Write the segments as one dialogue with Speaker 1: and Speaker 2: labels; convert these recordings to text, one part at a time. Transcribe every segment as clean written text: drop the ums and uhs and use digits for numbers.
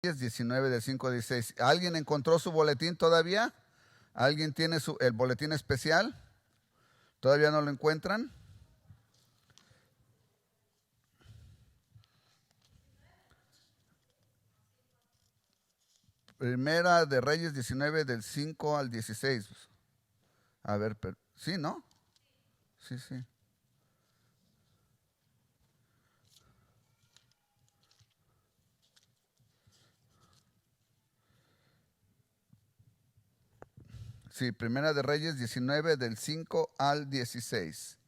Speaker 1: 19 del 5 al 16. ¿Alguien encontró su boletín todavía? ¿Alguien tiene el boletín especial? ¿Todavía no lo encuentran? Primera de Reyes 19 del 5 al 16. A ver, sí, ¿no? Sí, sí. Sí, Primera de Reyes 19 del 5 al 16.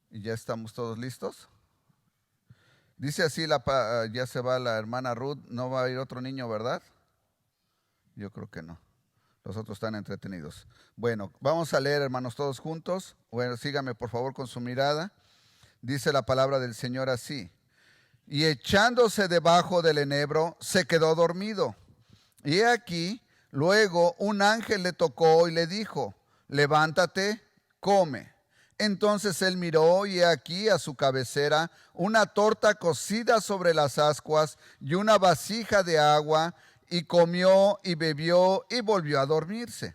Speaker 1: ¿Y ya estamos todos listos? Dice así, ya se va la hermana Ruth, no va a ir otro niño, ¿verdad? Yo creo que no. Los otros están entretenidos. Bueno, vamos a leer, hermanos, todos juntos. Bueno, sígame por favor con su mirada. Dice la palabra del Señor así. Y echándose debajo del enebro, se quedó dormido. Y he aquí, luego un ángel le tocó y le dijo, levántate, come. Entonces él miró y he aquí a su cabecera una torta cocida sobre las ascuas y una vasija de agua, y comió y bebió y volvió a dormirse.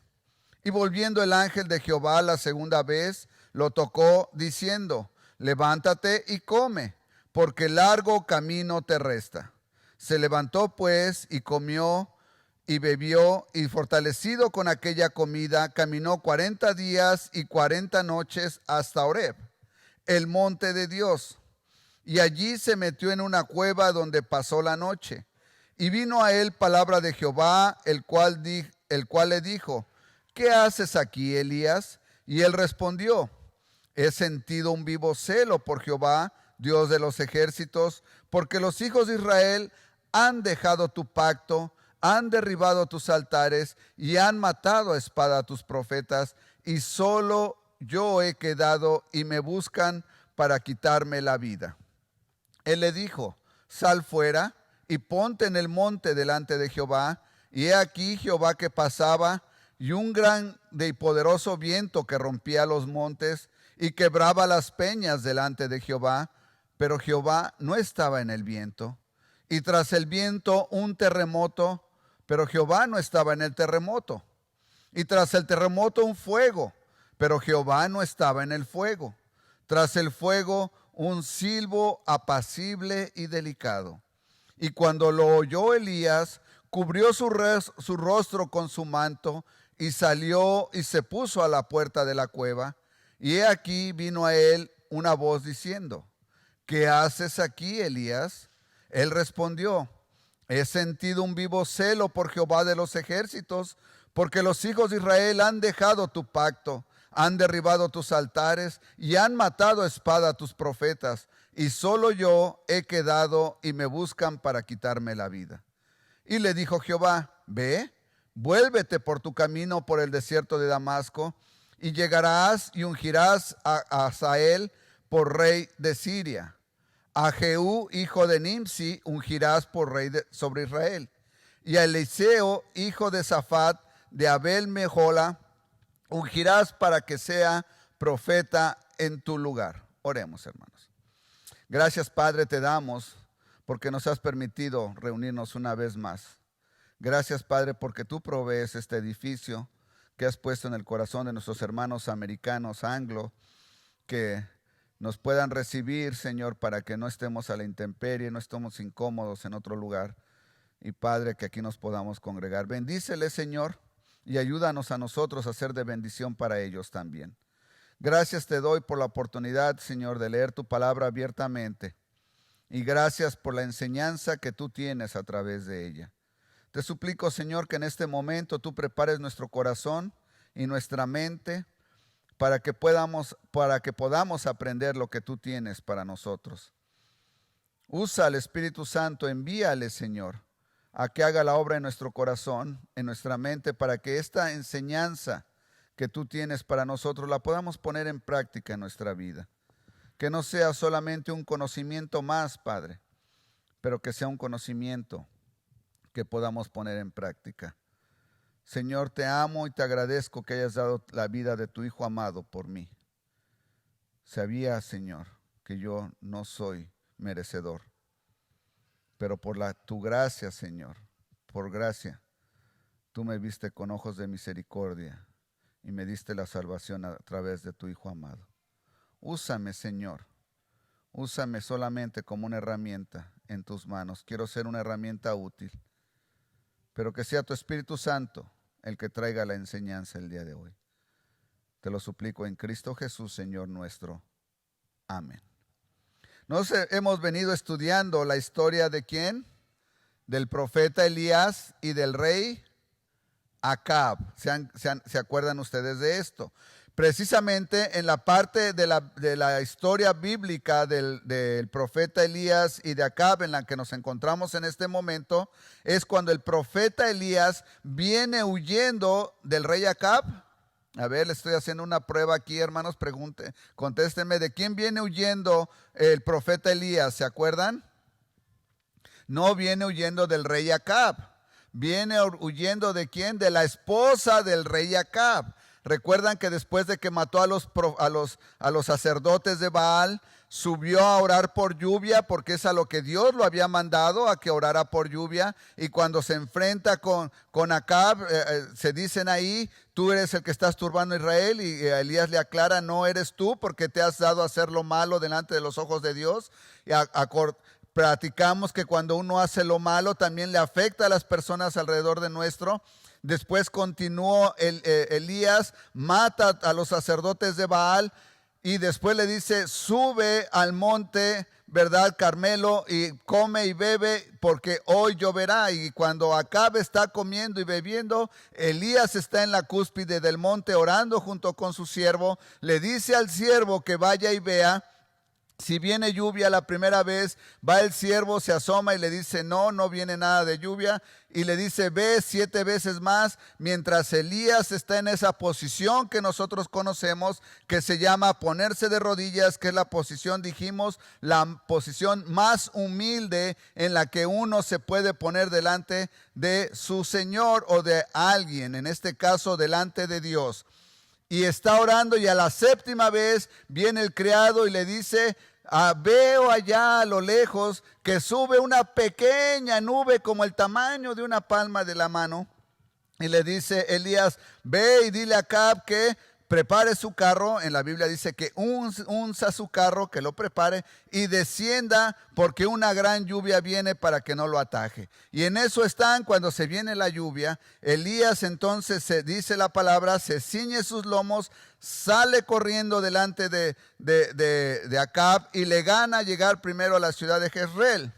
Speaker 1: Y volviendo el ángel de Jehová la segunda vez, lo tocó diciendo, levántate y come, porque largo camino te resta. Se levantó pues y comió y bebió, y fortalecido con aquella comida, caminó 40 días y 40 noches hasta Horeb, el monte de Dios. Y allí se metió en una cueva donde pasó la noche. Y vino a él palabra de Jehová, el cual le dijo, ¿qué haces aquí, Elías? Y él respondió, he sentido un vivo celo por Jehová, Dios de los ejércitos, porque los hijos de Israel han dejado tu pacto, han derribado tus altares y han matado a espada a tus profetas, y solo yo he quedado y me buscan para quitarme la vida. Él le dijo, sal fuera y ponte en el monte delante de Jehová. Y he aquí Jehová que pasaba, y un grande y poderoso viento que rompía los montes y quebraba las peñas delante de Jehová. Pero Jehová no estaba en el viento. Y tras el viento un terremoto, pero Jehová no estaba en el terremoto. Y tras el terremoto un fuego, pero Jehová no estaba en el fuego. Tras el fuego un silbo apacible y delicado. Y cuando lo oyó Elías, cubrió su rostro con su manto y salió y se puso a la puerta de la cueva. Y he aquí vino a él una voz diciendo, ¿qué haces aquí, Elías? Él respondió, he sentido un vivo celo por Jehová de los ejércitos, porque los hijos de Israel han dejado tu pacto, han derribado tus altares y han matado a espada a tus profetas, y solo yo he quedado y me buscan para quitarme la vida. Y le dijo Jehová, ve, vuélvete por tu camino por el desierto de Damasco, y llegarás y ungirás a Hazael por rey de Siria. A Jehú, hijo de Nimsi, ungirás por rey sobre Israel. Y a Eliseo, hijo de Safat, de Abel Mejola, ungirás para que sea profeta en tu lugar. Oremos, hermanos. Gracias, Padre, te damos porque nos has permitido reunirnos una vez más. Gracias, Padre, porque tú provees este edificio que has puesto en el corazón de nuestros hermanos americanos, anglo, que nos puedan recibir, Señor, para que no estemos a la intemperie, no estemos incómodos en otro lugar. Y Padre, que aquí nos podamos congregar. Bendícele, Señor, y ayúdanos a nosotros a ser de bendición para ellos también. Gracias te doy por la oportunidad, Señor, de leer tu palabra abiertamente. Y gracias por la enseñanza que tú tienes a través de ella. Te suplico, Señor, que en este momento tú prepares nuestro corazón y nuestra mente para que podamos aprender lo que tú tienes para nosotros. Usa al Espíritu Santo, envíale, Señor, a que haga la obra en nuestro corazón, en nuestra mente, para que esta enseñanza que tú tienes para nosotros la podamos poner en práctica en nuestra vida. Que no sea solamente un conocimiento más, Padre, pero que sea un conocimiento que podamos poner en práctica. Señor, te amo y te agradezco que hayas dado la vida de tu Hijo amado por mí. Sabía, Señor, que yo no soy merecedor, pero por tu gracia, Señor, por gracia, tú me viste con ojos de misericordia y me diste la salvación a través de tu Hijo amado. Úsame, Señor, úsame solamente como una herramienta en tus manos. Quiero ser una herramienta útil, pero que sea tu Espíritu Santo el que traiga la enseñanza el día de hoy. Te lo suplico en Cristo Jesús, Señor nuestro. Amén. Nos hemos venido estudiando la historia de ¿quién? Del profeta Elías y del rey Acab. ¿Se acuerdan ustedes de esto? Precisamente en la parte de la historia bíblica del profeta Elías y de Acab en la que nos encontramos en este momento, es cuando el profeta Elías viene huyendo del rey Acab. A ver, le estoy haciendo una prueba aquí, hermanos, contéstenme, ¿de quién viene huyendo el profeta Elías? ¿Se acuerdan? No viene huyendo del rey Acab. Viene huyendo ¿de quién? De la esposa del rey Acab. Recuerdan que después de que mató a los sacerdotes de Baal, subió a orar por lluvia, porque es a lo que Dios lo había mandado, a que orara por lluvia. Y cuando se enfrenta con Acab, se dicen ahí, tú eres el que estás turbando a Israel. Y Elías le aclara, no eres tú, porque te has dado a hacer lo malo delante de los ojos de Dios. Y platicamos que cuando uno hace lo malo, también le afecta a las personas alrededor de nuestro. Después continuó Elías, mata a los sacerdotes de Baal y después le dice, sube al monte, ¿verdad? Carmelo, y come y bebe porque hoy lloverá. Y cuando Acab está comiendo y bebiendo, Elías está en la cúspide del monte orando junto con su siervo. Le dice al siervo que vaya y vea. Si viene lluvia la primera vez, va el siervo, se asoma y le dice, no viene nada de lluvia. Y le dice, ve 7 veces más, mientras Elías está en esa posición que nosotros conocemos, que se llama ponerse de rodillas, que es la posición, dijimos, la posición más humilde en la que uno se puede poner delante de su Señor o de alguien, en este caso delante de Dios. Y está orando y a la 7ª vez viene el criado y le dice, veo allá a lo lejos que sube una pequeña nube como el tamaño de una palma de la mano. Y le dice Elías, ve y dile a Acab que prepare su carro. En la Biblia dice que unza su carro, que lo prepare y descienda porque una gran lluvia viene para que no lo ataje. Y en eso están cuando se viene la lluvia. Elías entonces, se dice la palabra, se ciñe sus lomos, sale corriendo delante de Acab y le gana llegar primero a la ciudad de Jezreel.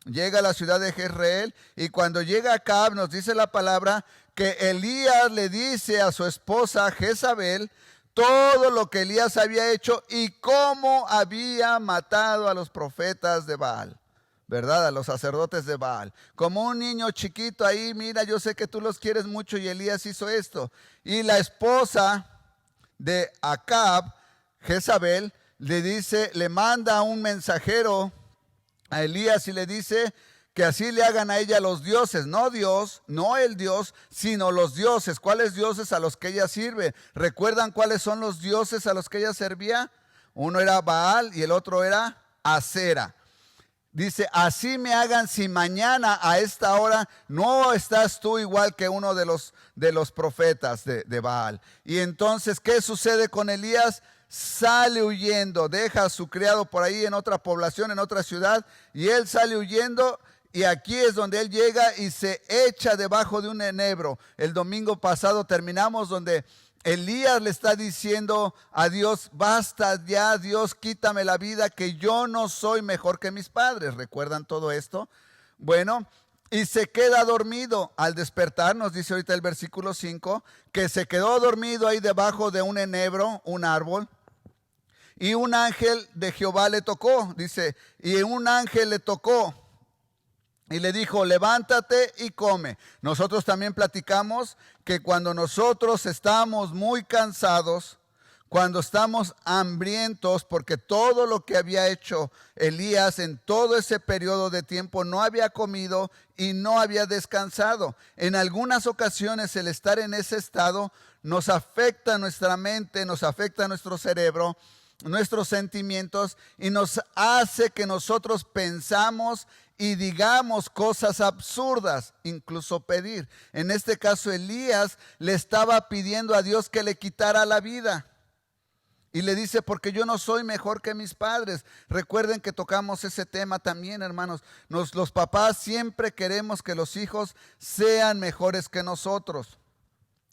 Speaker 1: Llega a la ciudad de Jezreel y cuando llega Acab nos dice la palabra que Elías le dice a su esposa Jezabel todo lo que Elías había hecho y cómo había matado a los profetas de Baal, ¿verdad? A los sacerdotes de Baal. Como un niño chiquito ahí, mira, yo sé que tú los quieres mucho y Elías hizo esto. Y la esposa de Acab, Jezabel, le manda un mensajero a Elías y le dice que así le hagan a ella los dioses, no Dios, no el Dios, sino los dioses. ¿Cuáles dioses a los que ella sirve? ¿Recuerdan cuáles son los dioses a los que ella servía? Uno era Baal y el otro era Acera. Dice, así me hagan si mañana a esta hora no estás tú igual que uno de los profetas de Baal. Y entonces, ¿qué sucede con Elías? Sale huyendo, deja a su criado por ahí en otra población, en otra ciudad, y él sale huyendo. Y aquí es donde él llega y se echa debajo de un enebro. El domingo pasado terminamos donde Elías le está diciendo a Dios, basta ya, Dios, quítame la vida, que yo no soy mejor que mis padres. ¿Recuerdan todo esto? Bueno, y se queda dormido. Al despertar, nos dice ahorita el versículo 5, que se quedó dormido ahí debajo de un enebro, un árbol. Y un ángel de Jehová le tocó, dice, y un ángel le tocó. Y le dijo, levántate y come. Nosotros también platicamos que cuando nosotros estamos muy cansados, cuando estamos hambrientos, porque todo lo que había hecho Elías en todo ese periodo de tiempo no había comido y no había descansado. En algunas ocasiones el estar en ese estado nos afecta nuestra mente, nos afecta nuestro cerebro, nuestros sentimientos y nos hace que nosotros pensamos y digamos cosas absurdas, incluso pedir. En este caso, Elías le estaba pidiendo a Dios que le quitara la vida. Y le dice, porque yo no soy mejor que mis padres. Recuerden que tocamos ese tema también, hermanos. Los papás siempre queremos que los hijos sean mejores que nosotros.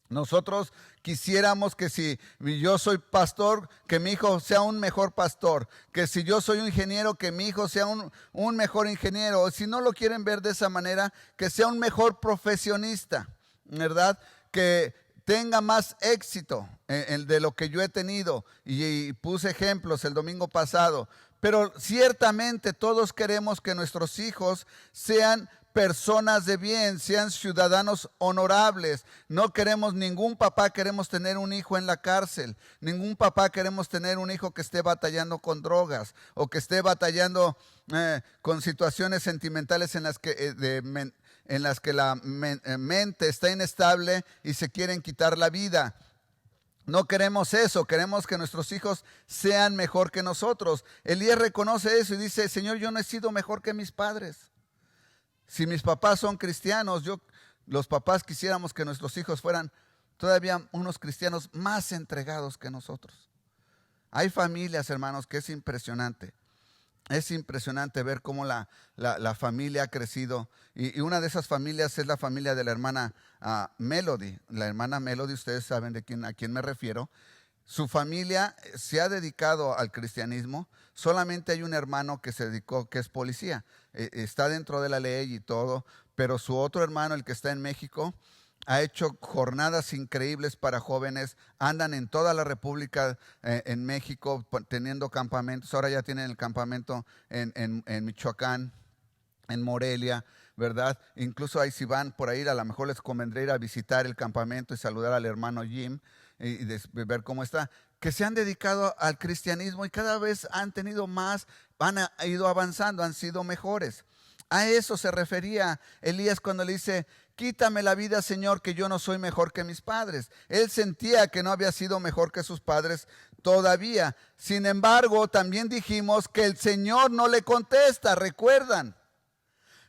Speaker 1: Nosotros quisiéramos que si yo soy pastor, que mi hijo sea un mejor pastor. Que si yo soy un ingeniero, que mi hijo sea un mejor ingeniero. O si no lo quieren ver de esa manera, que sea un mejor profesionista, ¿verdad? Que tenga más éxito de lo que yo he tenido. Y puse ejemplos el domingo pasado. Pero ciertamente todos queremos que nuestros hijos sean personas de bien, sean ciudadanos honorables. No queremos, ningún papá queremos tener un hijo en la cárcel. Ningún papá queremos tener un hijo que esté batallando con drogas o que esté batallando con situaciones sentimentales en las que la mente está inestable y se quieren quitar la vida. No queremos eso, queremos que nuestros hijos sean mejor que nosotros. Elías reconoce eso y dice, Señor, yo no he sido mejor que mis padres. Si mis papás son cristianos, los papás quisiéramos que nuestros hijos fueran todavía unos cristianos más entregados que nosotros. Hay familias, hermanos, que es impresionante. Es impresionante ver cómo la familia ha crecido. Y una de esas familias es la familia de la hermana Melody. La hermana Melody, ustedes saben a quién me refiero. Su familia se ha dedicado al cristianismo. Solamente hay un hermano que se dedicó, que es policía. Está dentro de la ley y todo. Pero su otro hermano, el que está en México, ha hecho jornadas increíbles para jóvenes. Andan en toda la República en México teniendo campamentos. Ahora ya tienen el campamento en Michoacán, en Morelia, ¿verdad? Incluso ahí si van por ahí, a lo mejor les convendría ir a visitar el campamento y saludar al hermano Jim y ver cómo está. Que se han dedicado al cristianismo y cada vez han tenido más, han ido avanzando, han sido mejores. A eso se refería Elías cuando le dice, quítame la vida, Señor, que yo no soy mejor que mis padres. Él sentía que no había sido mejor que sus padres todavía. Sin embargo, también dijimos que el Señor no le contesta, ¿recuerdan?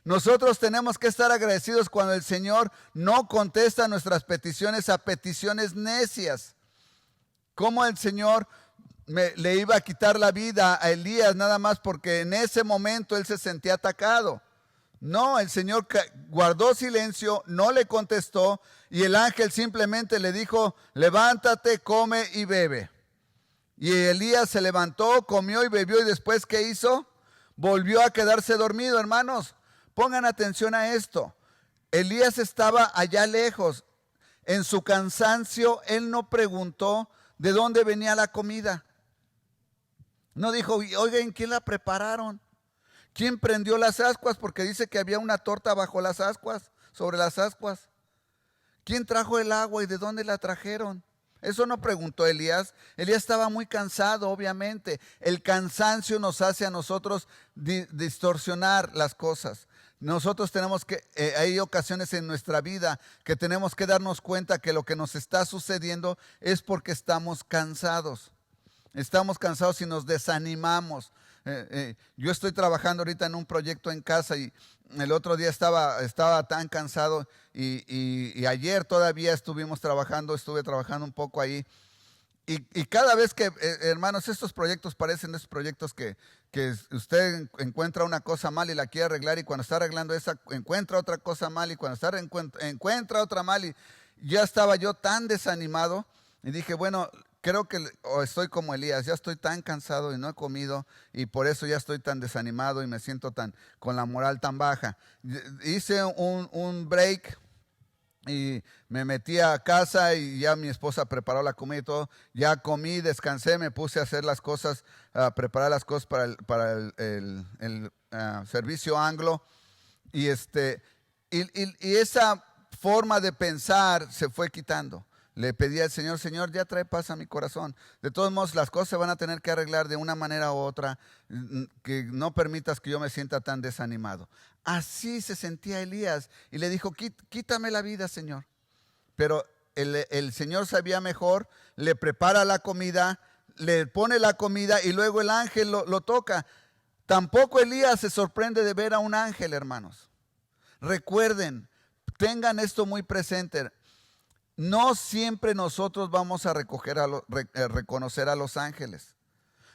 Speaker 1: Nosotros tenemos que estar agradecidos cuando el Señor no contesta nuestras peticiones a peticiones necias. Como el Señor le iba a quitar la vida a Elías nada más porque en ese momento él se sentía atacado. No, el Señor guardó silencio, no le contestó y el ángel simplemente le dijo, levántate, come y bebe. Y Elías se levantó, comió y bebió y después ¿qué hizo? Volvió a quedarse dormido, hermanos. Pongan atención a esto. Elías estaba allá lejos. En su cansancio, él no preguntó de dónde venía la comida. No dijo, oigan, ¿quién la prepararon? ¿Quién prendió las ascuas? Porque dice que había una torta bajo las ascuas, sobre las ascuas. ¿Quién trajo el agua y de dónde la trajeron? Eso no preguntó Elías. Elías estaba muy cansado, obviamente. El cansancio nos hace a nosotros distorsionar las cosas. Nosotros tenemos que, hay ocasiones en nuestra vida que tenemos que darnos cuenta que lo que nos está sucediendo es porque estamos cansados. Estamos cansados y nos desanimamos. Yo estoy trabajando ahorita en un proyecto en casa y el otro día estaba tan cansado y ayer todavía estuve trabajando un poco ahí. Y cada vez que, hermanos, estos proyectos parecen esos proyectos que usted encuentra una cosa mal y la quiere arreglar y cuando está arreglando esa encuentra otra cosa mal y cuando encuentra otra mal y ya estaba yo tan desanimado y dije, bueno, creo que estoy como Elías, ya estoy tan cansado y no he comido y por eso ya estoy tan desanimado y me siento con la moral tan baja. Hice un break y me metí a casa y ya mi esposa preparó la comida y todo. Ya comí, descansé, me puse a hacer las cosas, a preparar las cosas para el servicio anglo. Y esa forma de pensar se fue quitando. Le pedí al Señor, Señor, ya trae paz a mi corazón. De todos modos, las cosas se van a tener que arreglar de una manera u otra, que no permitas que yo me sienta tan desanimado. Así se sentía Elías y le dijo, quítame la vida, Señor. Pero el Señor sabía mejor, le prepara la comida, le pone la comida y luego el ángel lo toca. Tampoco Elías se sorprende de ver a un ángel, hermanos. Recuerden, tengan esto muy presente. No siempre nosotros vamos a reconocer a los ángeles.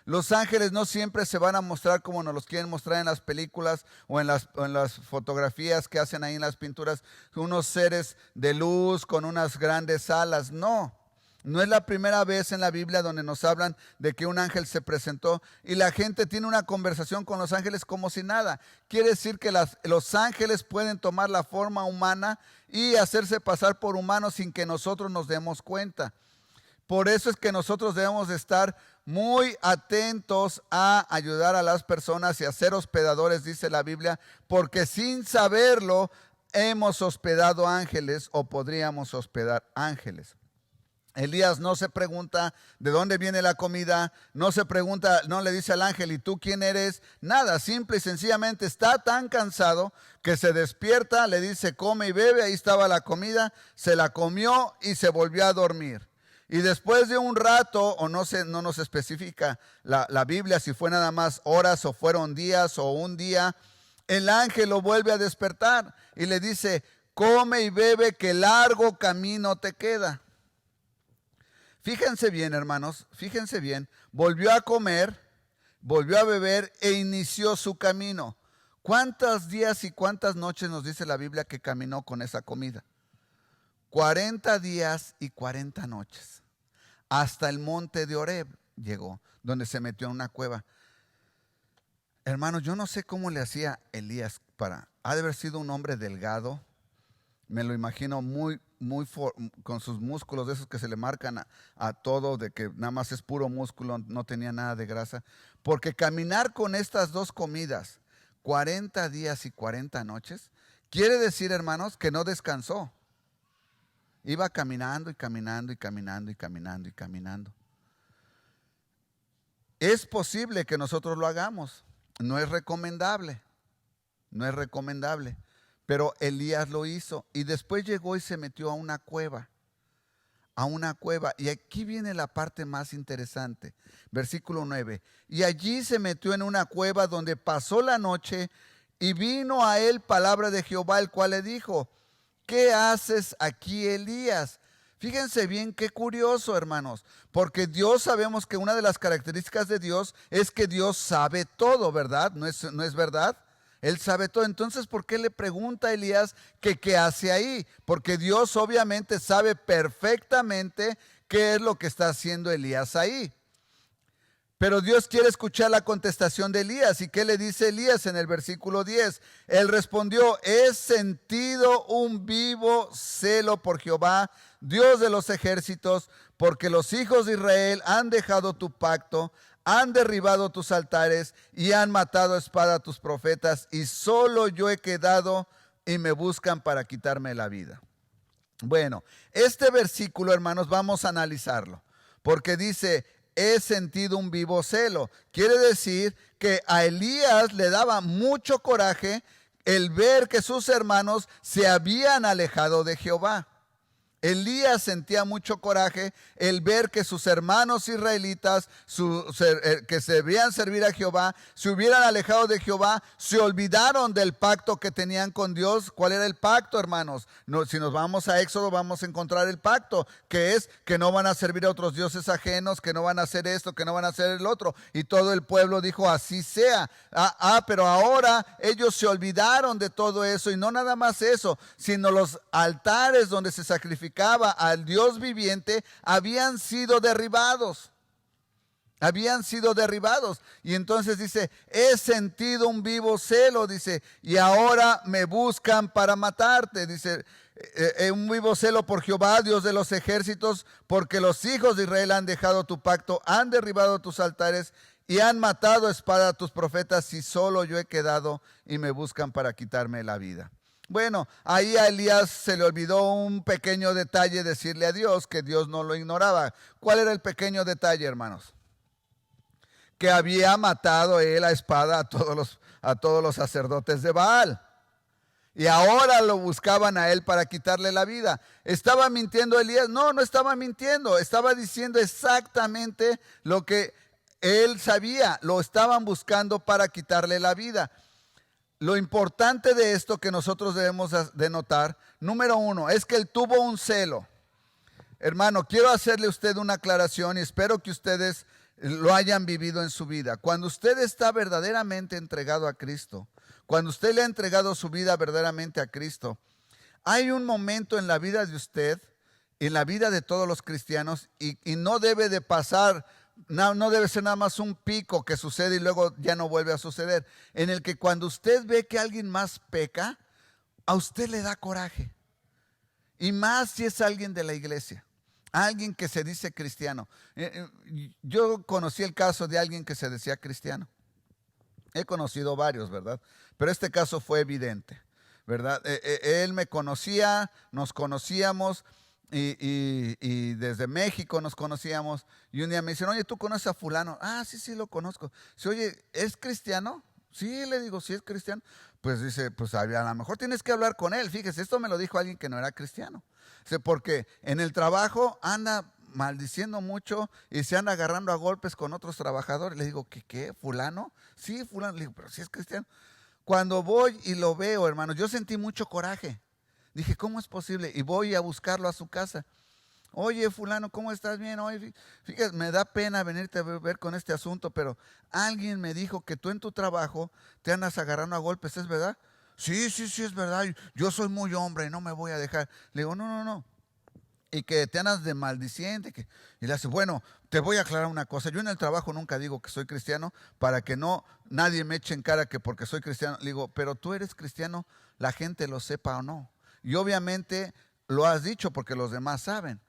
Speaker 1: Los ángeles no siempre se van a mostrar como nos los quieren mostrar en las películas o en las fotografías que hacen ahí en las pinturas, unos seres de luz con unas grandes alas. No, no es la primera vez en la Biblia donde nos hablan de que un ángel se presentó y la gente tiene una conversación con los ángeles como si nada. Quiere decir que los ángeles pueden tomar la forma humana y hacerse pasar por humanos sin que nosotros nos demos cuenta. Por eso es que nosotros debemos de estar muy atentos a ayudar a las personas y a ser hospedadores, dice la Biblia, porque sin saberlo hemos hospedado ángeles o podríamos hospedar ángeles. Elías no se pregunta de dónde viene la comida, no se pregunta, no le dice al ángel, ¿y tú quién eres? Nada, simple y sencillamente está tan cansado que se despierta, le dice, come y bebe, ahí estaba la comida, se la comió y se volvió a dormir. Y después de un rato, o no nos especifica la Biblia si fue nada más horas o fueron días o un día, el ángel lo vuelve a despertar y le dice, come y bebe que largo camino te queda. Fíjense bien, hermanos, fíjense bien, volvió a comer, volvió a beber e inició su camino. ¿Cuántos días y cuántas noches nos dice la Biblia que caminó con esa comida? 40 días y 40 noches. Hasta el monte de Horeb llegó, donde se metió en una cueva. Hermanos, yo no sé cómo le hacía Elías ha de haber sido un hombre delgado. Me lo imagino con sus músculos de esos que se le marcan a todo, de que nada más es puro músculo, no tenía nada de grasa. Porque caminar con estas dos comidas, 40 días y 40 noches, quiere decir, hermanos, que no descansó. Iba caminando y caminando y caminando y caminando y caminando. Es posible que nosotros lo hagamos. No es recomendable. No es recomendable. Pero Elías lo hizo y después llegó y se metió a una cueva. A una cueva. Y aquí viene la parte más interesante. Versículo 9. Y allí se metió en una cueva donde pasó la noche y vino a él palabra de Jehová, el cual le dijo, ¿qué haces aquí, Elías? Fíjense bien qué curioso, hermanos, porque Dios, sabemos que una de las características de Dios es que Dios sabe todo, ¿verdad? ¿No es verdad? Él sabe todo. Entonces, ¿por qué le pregunta a Elías que qué hace ahí? Porque Dios obviamente sabe perfectamente qué es lo que está haciendo Elías ahí. Pero Dios quiere escuchar la contestación de Elías. ¿Y qué le dice Elías en el versículo 10? Él respondió, he sentido un vivo celo por Jehová, Dios de los ejércitos, porque los hijos de Israel han dejado tu pacto, han derribado tus altares y han matado a espada a tus profetas, y solo yo he quedado y me buscan para quitarme la vida. Bueno, este versículo, hermanos, vamos a analizarlo, porque dice, he sentido un vivo celo. Quiere decir que a Elías le daba mucho coraje el ver que sus hermanos se habían alejado de Jehová. Elías sentía mucho coraje el ver que sus hermanos israelitas que se debían servir a Jehová, se hubieran alejado de Jehová, se olvidaron del pacto que tenían con Dios. ¿Cuál era el pacto, hermanos? Si nos vamos a Éxodo vamos a encontrar el pacto, que es que no van a servir a otros dioses ajenos, que no van a hacer esto, que no van a hacer el otro. Y todo el pueblo dijo, así sea. Pero ahora ellos se olvidaron de todo eso, y no nada más eso, sino los altares donde se sacrificaban al Dios viviente habían sido derribados. Y entonces dice, he sentido un vivo celo, dice, y ahora me buscan para matarte. Dice, un vivo celo por Jehová, Dios de los ejércitos, porque los hijos de Israel han dejado tu pacto, han derribado tus altares y han matado a espada a tus profetas, y solo yo he quedado y me buscan para quitarme la vida. Bueno, ahí a Elías se le olvidó un pequeño detalle, decirle a Dios que Dios no lo ignoraba. ¿Cuál era el pequeño detalle, hermanos? Que había matado él a espada a todos los sacerdotes de Baal. Y ahora lo buscaban a él para quitarle la vida. ¿Estaba mintiendo Elías? No, no estaba mintiendo. Estaba diciendo exactamente lo que él sabía, lo estaban buscando para quitarle la vida. Lo importante de esto que nosotros debemos de notar, número uno, es que él tuvo un celo. Hermano, quiero hacerle a usted una aclaración y espero que ustedes lo hayan vivido en su vida. Cuando usted está verdaderamente entregado a Cristo, cuando usted le ha entregado su vida verdaderamente a Cristo, hay un momento en la vida de usted, en la vida de todos los cristianos, y no debe de pasar, no debe ser nada más un pico que sucede y luego ya no vuelve a suceder, en el que cuando usted ve que alguien más peca, a usted le da coraje. Y más si es alguien de la iglesia, alguien que se dice cristiano. Yo conocí el caso de alguien que se decía cristiano. He conocido varios, ¿verdad? Pero este caso fue evidente, ¿verdad? Él me conocía, nos conocíamos y desde México nos conocíamos. Y un día me dicen, oye, ¿tú conoces a fulano? Ah, sí, lo conozco. Dice, oye, ¿es cristiano? Sí, le digo, sí es cristiano. Pues dice, pues a lo mejor tienes que hablar con él. Fíjese, esto me lo dijo alguien que no era cristiano. Dice, porque en el trabajo anda maldiciendo mucho y se anda agarrando a golpes con otros trabajadores. Le digo, ¿qué? ¿Fulano? Sí, fulano. Le digo, pero sí es cristiano. Cuando voy y lo veo, hermano, yo sentí mucho coraje. Dije, ¿cómo es posible? Y voy a buscarlo a su casa. Oye, fulano, ¿cómo estás? Bien. Oye, fíjate, me da pena venirte a ver con este asunto, pero alguien me dijo que tú en tu trabajo te andas agarrando a golpes, ¿es verdad? Sí, es verdad. Yo soy muy hombre y no me voy a dejar. Le digo, no. Y que te andas de maldiciente. Y le hace, bueno, te voy a aclarar una cosa. Yo en el trabajo nunca digo que soy cristiano para que no nadie me eche en cara que porque soy cristiano. Le digo, pero tú eres cristiano, la gente lo sepa o no. Y obviamente lo has dicho porque los demás saben.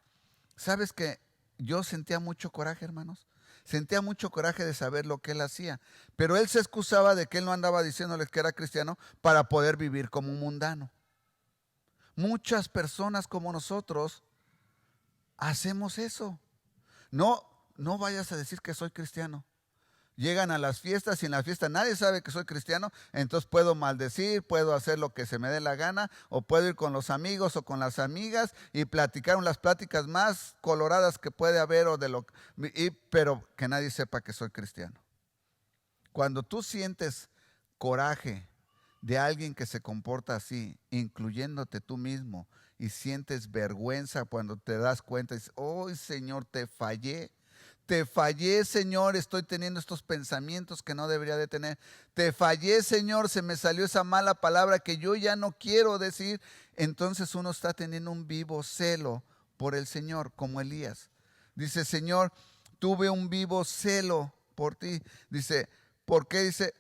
Speaker 1: ¿Sabes que yo sentía mucho coraje, hermanos? Sentía mucho coraje de saber lo que él hacía. Pero él se excusaba de que él no andaba diciéndoles que era cristiano para poder vivir como un mundano. Muchas personas como nosotros hacemos eso. No vayas a decir que soy cristiano. Llegan a las fiestas y en la fiesta nadie sabe que soy cristiano, entonces puedo maldecir, puedo hacer lo que se me dé la gana, o puedo ir con los amigos o con las amigas y platicar las pláticas más coloradas que puede haber, pero que nadie sepa que soy cristiano. Cuando tú sientes coraje de alguien que se comporta así, incluyéndote tú mismo, y sientes vergüenza cuando te das cuenta y dices, oh Señor, te fallé, Señor, estoy teniendo estos pensamientos que no debería de tener. Te fallé, Señor, se me salió esa mala palabra que yo ya no quiero decir. Entonces uno está teniendo un vivo celo por el Señor, como Elías. Dice, Señor, tuve un vivo celo por ti. Dice, ¿por qué? Dice,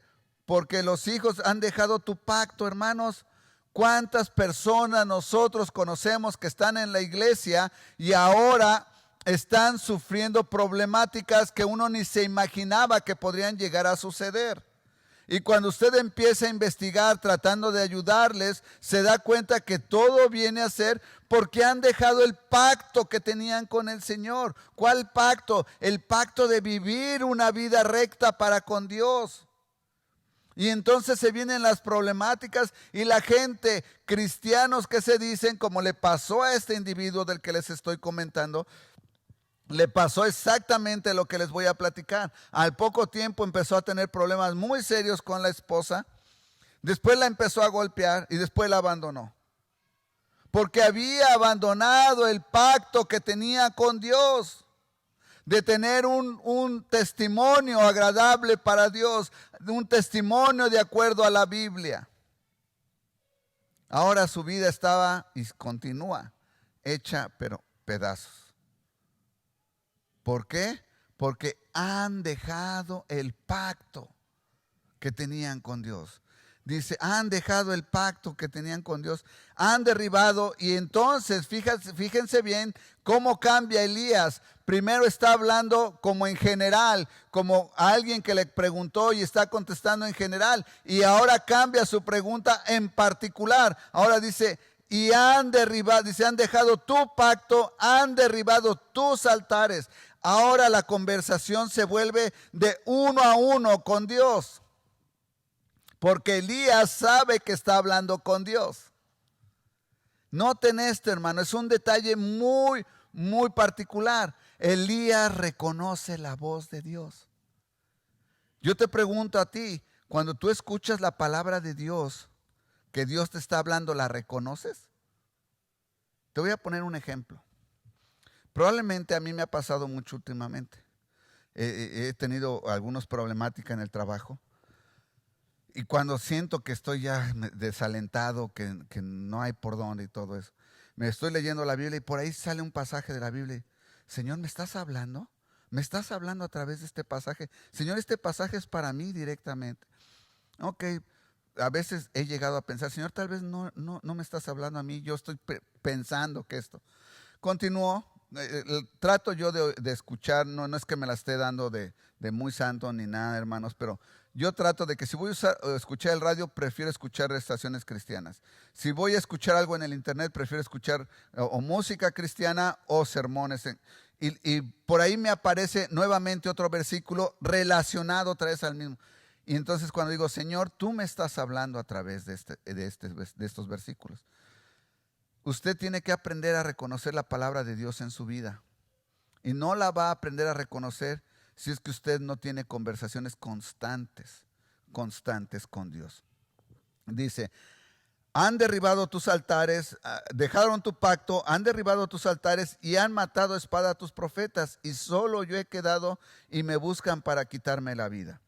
Speaker 1: porque los hijos han dejado tu pacto, hermanos. ¿Cuántas personas nosotros conocemos que están en la iglesia y ahora están sufriendo problemáticas que uno ni se imaginaba que podrían llegar a suceder? Y cuando usted empieza a investigar tratando de ayudarles, se da cuenta que todo viene a ser porque han dejado el pacto que tenían con el Señor. ¿Cuál pacto? El pacto de vivir una vida recta para con Dios. Y entonces se vienen las problemáticas y la gente, cristianos que se dicen, como le pasó a este individuo del que les estoy comentando, le pasó exactamente lo que les voy a platicar. Al poco tiempo empezó a tener problemas muy serios con la esposa. Después la empezó a golpear y después la abandonó. Porque había abandonado el pacto que tenía con Dios. De tener un testimonio agradable para Dios, un testimonio de acuerdo a la Biblia. Ahora su vida estaba y continúa hecha pero pedazos. ¿Por qué? Porque han dejado el pacto que tenían con Dios. Dice, han dejado el pacto que tenían con Dios, han derribado. Y entonces, fíjense bien cómo cambia Elías. Primero está hablando como en general, como a alguien que le preguntó y está contestando en general. Y ahora cambia su pregunta en particular. Ahora dice, y han derribado, dice, han dejado tu pacto, han derribado tus altares. Ahora la conversación se vuelve de uno a uno con Dios. Porque Elías sabe que está hablando con Dios. Noten esto, hermano, es un detalle muy, muy particular. Elías reconoce la voz de Dios. Yo te pregunto a ti, cuando tú escuchas la palabra de Dios, que Dios te está hablando, ¿la reconoces? Te voy a poner un ejemplo. Probablemente a mí me ha pasado mucho últimamente. He tenido algunas problemáticas en el trabajo. Y cuando siento que estoy ya desalentado, que no hay por dónde y todo eso, me estoy leyendo la Biblia y por ahí sale un pasaje de la Biblia. Señor, ¿me estás hablando? ¿Me estás hablando a través de este pasaje? Señor, este pasaje es para mí directamente. Ok, a veces he llegado a pensar, Señor, tal vez no me estás hablando a mí, yo estoy pensando que esto. Continuó, trato yo de escuchar, no es que me la esté dando de muy santo ni nada, hermanos, pero yo trato de que si voy a escuchar el radio, prefiero escuchar estaciones cristianas. Si voy a escuchar algo en el internet, prefiero escuchar o música cristiana o sermones. Y por ahí me aparece nuevamente otro versículo relacionado otra vez al mismo. Y entonces cuando digo, Señor, tú me estás hablando a través de estos versículos. Usted tiene que aprender a reconocer la palabra de Dios en su vida. Y no la va a aprender a reconocer si es que usted no tiene conversaciones constantes con Dios. Dice, han derribado tus altares, dejaron tu pacto, han derribado tus altares y han matado a espada a tus profetas. Y solo yo he quedado y me buscan para quitarme la vida.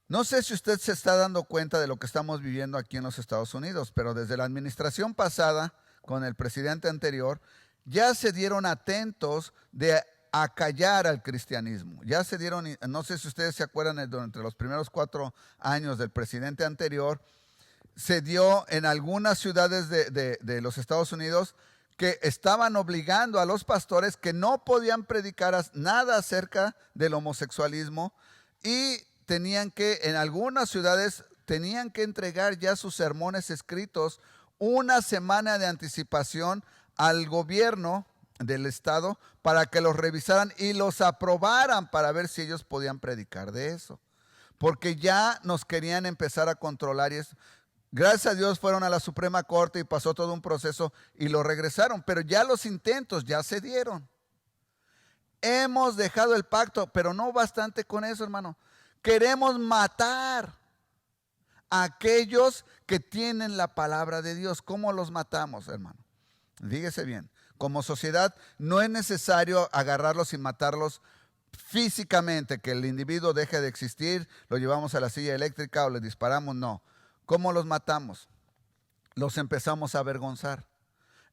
Speaker 1: No sé si usted se está dando cuenta de lo que estamos viviendo aquí en los Estados Unidos, pero desde la administración pasada, con el presidente anterior, ya se dieron atentos de acallar al cristianismo. Ya se dieron, no sé si ustedes se acuerdan, durante los primeros 4 años del presidente anterior, se dio en algunas ciudades de los Estados Unidos que estaban obligando a los pastores que no podían predicar nada acerca del homosexualismo y tenían que, en algunas ciudades, tenían que entregar ya sus sermones escritos una semana de anticipación al gobierno del estado para que los revisaran y los aprobaran para ver si ellos podían predicar de eso. Porque ya nos querían empezar a controlar y eso. Gracias a Dios fueron a la Suprema Corte y pasó todo un proceso y lo regresaron, pero ya los intentos ya se dieron. Hemos dejado el pacto, pero no bastante con eso, hermano. Queremos matar a aquellos que tienen la palabra de Dios. ¿Cómo los matamos, hermano? Fíjese bien, como sociedad no es necesario agarrarlos y matarlos físicamente, que el individuo deje de existir, lo llevamos a la silla eléctrica o le disparamos, no. ¿Cómo los matamos? Los empezamos a avergonzar.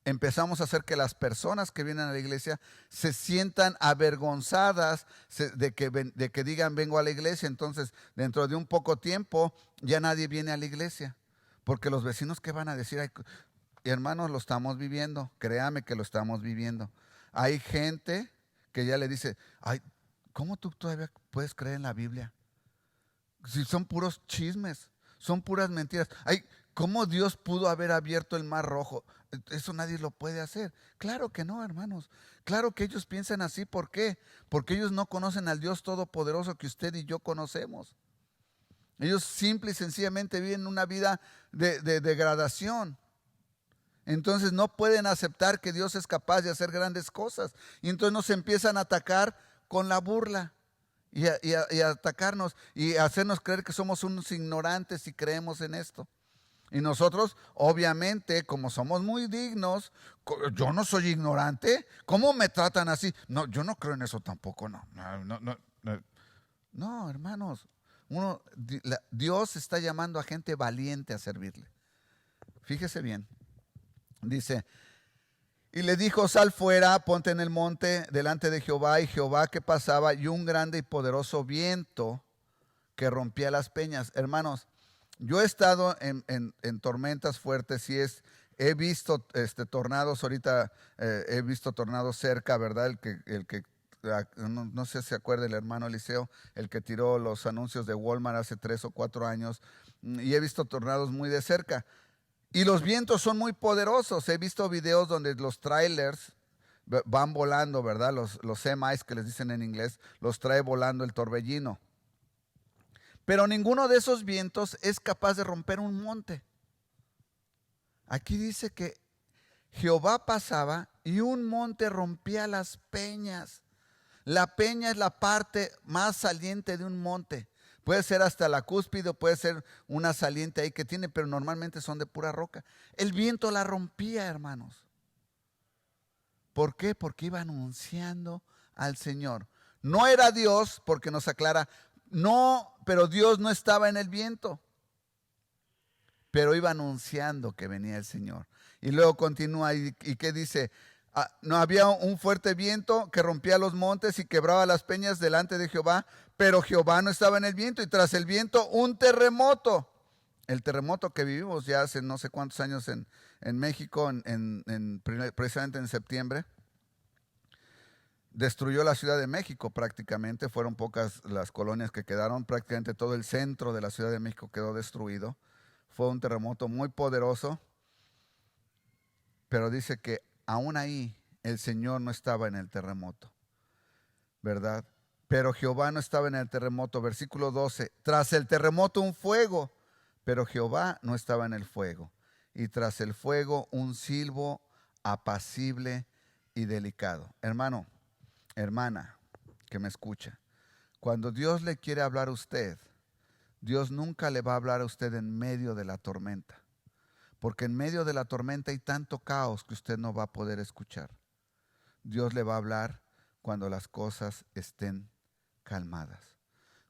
Speaker 1: Empezamos a hacer que las personas que vienen a la iglesia se sientan avergonzadas de que digan vengo a la iglesia. Entonces, dentro de un poco tiempo, ya nadie viene a la iglesia. Porque los vecinos, ¿qué van a decir? Ay, hermanos, lo estamos viviendo. Créame que lo estamos viviendo. Hay gente que ya le dice, ay, ¿cómo tú todavía puedes creer en la Biblia? Si son puros chismes, son puras mentiras. Ay, ¿cómo Dios pudo haber abierto el mar rojo? Eso nadie lo puede hacer. Claro que no, hermanos. Claro que ellos piensan así. ¿Por qué? Porque ellos no conocen al Dios todopoderoso que usted y yo conocemos. Ellos simple y sencillamente viven una vida de degradación. Entonces no pueden aceptar que Dios es capaz de hacer grandes cosas. Y entonces nos empiezan a atacar con la burla. Y a atacarnos y a hacernos creer que somos unos ignorantes y creemos en esto. Y nosotros, obviamente, como somos muy dignos, yo no soy ignorante. ¿Cómo me tratan así? No, yo no creo en eso tampoco, no. No, hermanos. Dios está llamando a gente valiente a servirle. Fíjese bien. Dice, y le dijo, sal fuera, ponte en el monte delante de Jehová. Y Jehová que pasaba y un grande y poderoso viento que rompía las peñas. Hermanos, yo he estado en tormentas fuertes y he visto tornados ahorita, he visto tornados cerca, ¿verdad? El que no sé si se acuerda el hermano Eliseo, el que tiró los anuncios de Walmart hace 3 o 4 años, y he visto tornados muy de cerca. Y los vientos son muy poderosos. He visto videos donde los trailers van volando, ¿verdad? Los semis que les dicen en inglés, los trae volando el torbellino. Pero ninguno de esos vientos es capaz de romper un monte. Aquí dice que Jehová pasaba y un monte rompía las peñas. La peña es la parte más saliente de un monte. Puede ser hasta la cúspide, puede ser una saliente ahí que tiene, pero normalmente son de pura roca. El viento la rompía, hermanos. ¿Por qué? Porque iba anunciando al Señor. No era Dios, porque nos aclara, no, pero Dios no estaba en el viento, pero iba anunciando que venía el Señor. Y luego continúa y ¿qué dice? No había un fuerte viento que rompía los montes y quebraba las peñas delante de Jehová, pero Jehová no estaba en el viento, y tras el viento un terremoto. El terremoto que vivimos ya hace no sé cuántos años en México, precisamente en septiembre, destruyó la Ciudad de México prácticamente. Fueron pocas las colonias que quedaron, prácticamente todo el centro de la Ciudad de México quedó destruido. Fue un terremoto muy poderoso, pero dice que aún ahí el Señor no estaba en el terremoto, ¿verdad? Pero Jehová no estaba en el terremoto. Versículo 12, tras el terremoto un fuego, pero Jehová no estaba en el fuego. Y tras el fuego un silbo apacible y delicado. Hermano, hermana que me escucha, cuando Dios le quiere hablar a usted, Dios nunca le va a hablar a usted en medio de la tormenta, porque en medio de la tormenta hay tanto caos que usted no va a poder escuchar. Dios le va a hablar cuando las cosas estén calmadas.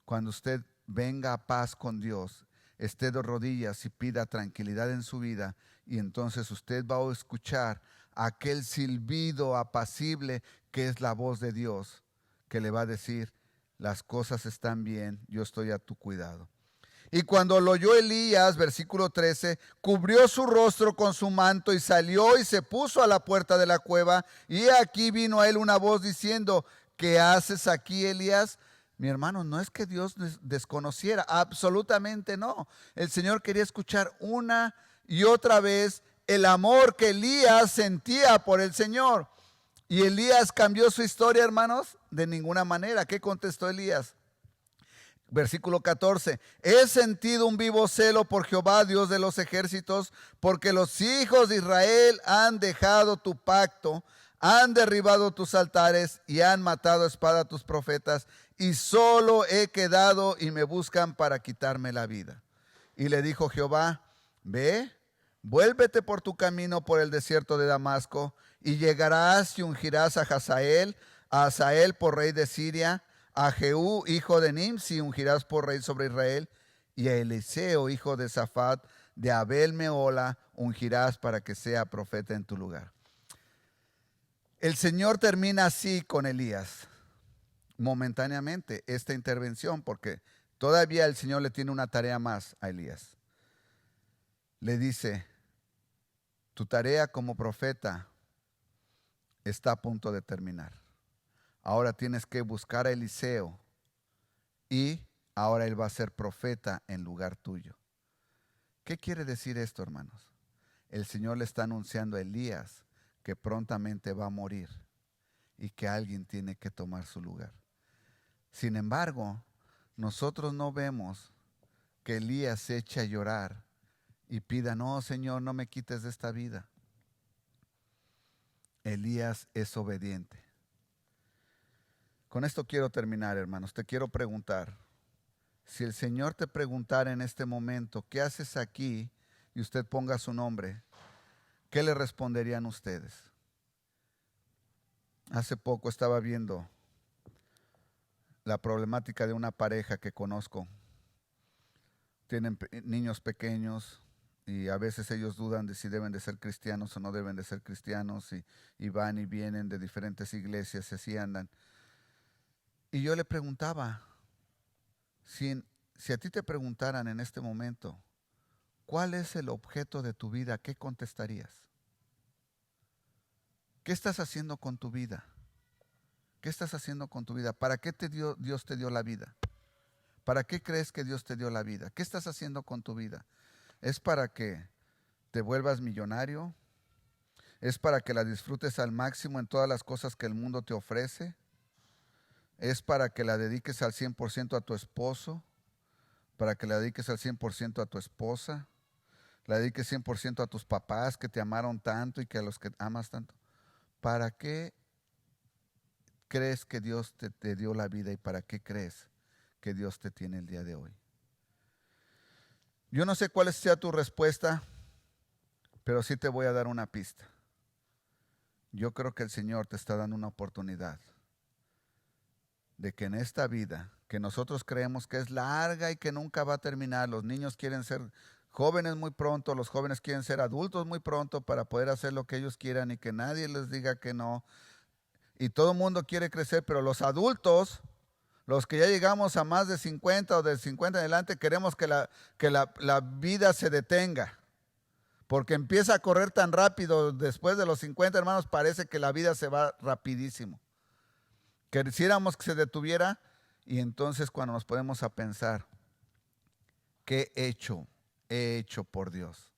Speaker 1: Cuando usted venga a paz con Dios, esté de rodillas y pida tranquilidad en su vida, y entonces usted va a escuchar aquel silbido apacible que es la voz de Dios, que le va a decir, las cosas están bien, yo estoy a tu cuidado. Y cuando lo oyó Elías, versículo 13, cubrió su rostro con su manto y salió y se puso a la puerta de la cueva. Y aquí vino a él una voz diciendo, ¿qué haces aquí, Elías? Mi hermano, no es que Dios desconociera, absolutamente no. El Señor quería escuchar una y otra vez el amor que Elías sentía por el Señor. ¿Y Elías cambió su historia, hermanos? De ninguna manera. ¿Qué contestó Elías? Versículo 14, he sentido un vivo celo por Jehová, Dios de los ejércitos, porque los hijos de Israel han dejado tu pacto, han derribado tus altares y han matado a espada a tus profetas, y solo he quedado y me buscan para quitarme la vida. Y le dijo Jehová, ve, vuélvete por tu camino por el desierto de Damasco, y llegarás y ungirás a Hazael, a Asael por rey de Siria, a Jehú, hijo de Nimsi, ungirás por rey sobre Israel, y a Eliseo, hijo de Safat, de Abel Meola, ungirás para que sea profeta en tu lugar. El Señor termina así con Elías, momentáneamente, esta intervención, porque todavía el Señor le tiene una tarea más a Elías. Le dice, tu tarea como profeta está a punto de terminar. Ahora tienes que buscar a Eliseo y ahora él va a ser profeta en lugar tuyo. ¿Qué quiere decir esto, hermanos? El Señor le está anunciando a Elías que prontamente va a morir y que alguien tiene que tomar su lugar. Sin embargo, nosotros no vemos que Elías se eche a llorar y pida, no, Señor, no me quites de esta vida. Elías es obediente. Con esto quiero terminar, hermanos. Te quiero preguntar, si el Señor te preguntara en este momento, ¿qué haces aquí? Y usted ponga su nombre, ¿qué le responderían ustedes? Hace poco estaba viendo la problemática de una pareja que conozco. Tienen niños pequeños y a veces ellos dudan de si deben de ser cristianos o no deben de ser cristianos, y van y vienen de diferentes iglesias y así andan. Y yo le preguntaba, si a ti te preguntaran en este momento, ¿cuál es el objeto de tu vida? ¿Qué contestarías? ¿Qué estás haciendo con tu vida? ¿Qué estás haciendo con tu vida? ¿Para qué Dios te dio la vida? ¿Para qué crees que Dios te dio la vida? ¿Qué estás haciendo con tu vida? ¿Es para que te vuelvas millonario? ¿Es para que la disfrutes al máximo en todas las cosas que el mundo te ofrece? ¿Es para que la dediques al 100% a tu esposo? ¿Para que la dediques al 100% a tu esposa? ¿La dediques 100% a tus papás que te amaron tanto y que a los que amas tanto? ¿Para qué crees que Dios te dio la vida y para qué crees que Dios te tiene el día de hoy? Yo no sé cuál sea tu respuesta, pero sí te voy a dar una pista. Yo creo que el Señor te está dando una oportunidad de que en esta vida, que nosotros creemos que es larga y que nunca va a terminar, los niños quieren ser jóvenes muy pronto, los jóvenes quieren ser adultos muy pronto para poder hacer lo que ellos quieran y que nadie les diga que no. Y todo el mundo quiere crecer, pero los adultos, los que ya llegamos a más de 50 o de 50 en adelante, queremos que la vida se detenga. Porque empieza a correr tan rápido después de los 50, hermanos, parece que la vida se va rapidísimo. Quisiéramos que se detuviera y entonces cuando nos ponemos a pensar, ¿qué he hecho por Dios?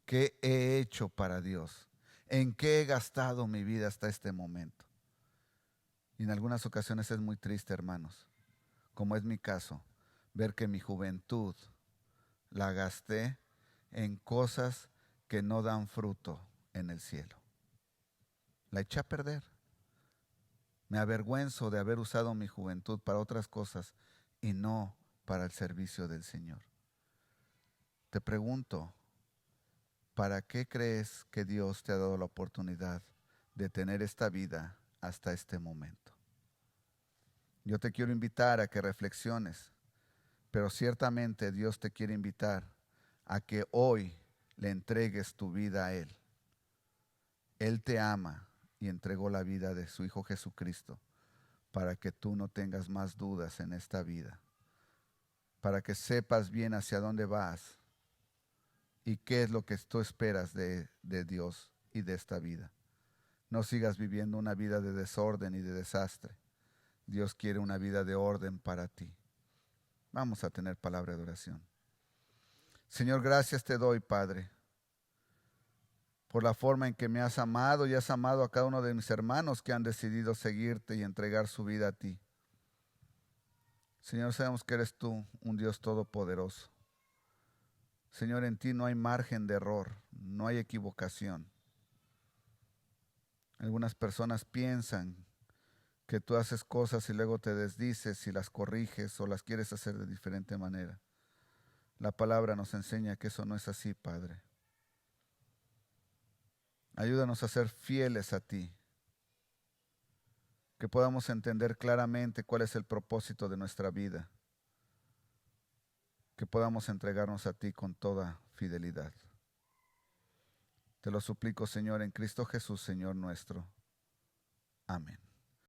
Speaker 1: ¿Qué he hecho para Dios? ¿En qué he gastado mi vida hasta este momento? Y en algunas ocasiones es muy triste, hermanos, como es mi caso, ver que mi juventud la gasté en cosas que no dan fruto en el cielo. La eché a perder. Me avergüenzo de haber usado mi juventud para otras cosas y no para el servicio del Señor. Te pregunto, ¿para qué crees que Dios te ha dado la oportunidad de tener esta vida hasta este momento? Yo te quiero invitar a que reflexiones, pero ciertamente Dios te quiere invitar a que hoy le entregues tu vida a Él. Él te ama y entregó la vida de su Hijo Jesucristo para que tú no tengas más dudas en esta vida, para que sepas bien hacia dónde vas y qué es lo que tú esperas de Dios y de esta vida. No sigas viviendo una vida de desorden y de desastre. Dios quiere una vida de orden para ti. Vamos a tener palabra de oración. Señor, gracias te doy, Padre, por la forma en que me has amado y has amado a cada uno de mis hermanos que han decidido seguirte y entregar su vida a ti. Señor, sabemos que eres tú un Dios todopoderoso. Señor, en ti no hay margen de error, no hay equivocación. Algunas personas piensan que tú haces cosas y luego te desdices y las corriges o las quieres hacer de diferente manera. La palabra nos enseña que eso no es así, Padre. Ayúdanos a ser fieles a ti, que podamos entender claramente cuál es el propósito de nuestra vida, que podamos entregarnos a ti con toda fidelidad. Te lo suplico, Señor, en Cristo Jesús, Señor nuestro. Amén.